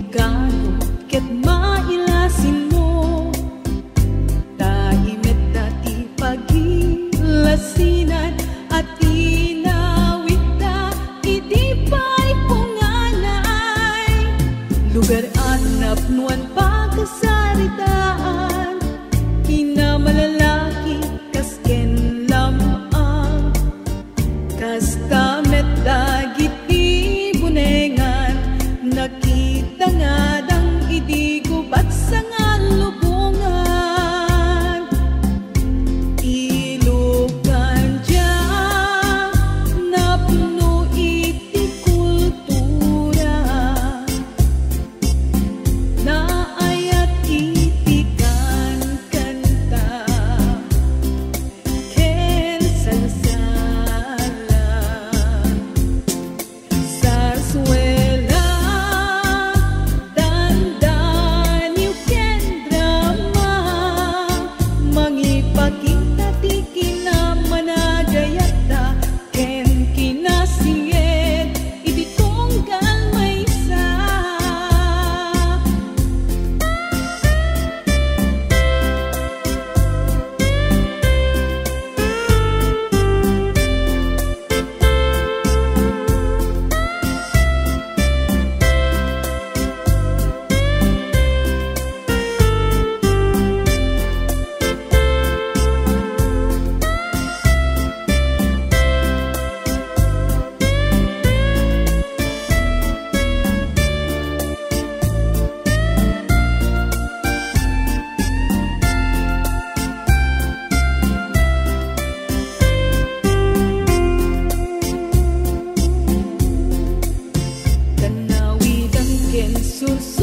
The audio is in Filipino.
Ilocano ket mailasin mo, taimet dati pagilasinan at inawit ta iti pa'y punganay. Lugar anap nuan pagkasaritaan, kinamalalaki kasken lamang, kastamet dagiti bunengan, nakita nga dang idi gubat sa nga lubungan. Ilugan dya napuno iti kultura, naayat iti kanta ken salsala. Zarzuela, dandaniw ken drama, mangipakita ti kinamanagayata ken kinasingit iti tunggal maysa. Tanawidan ken sus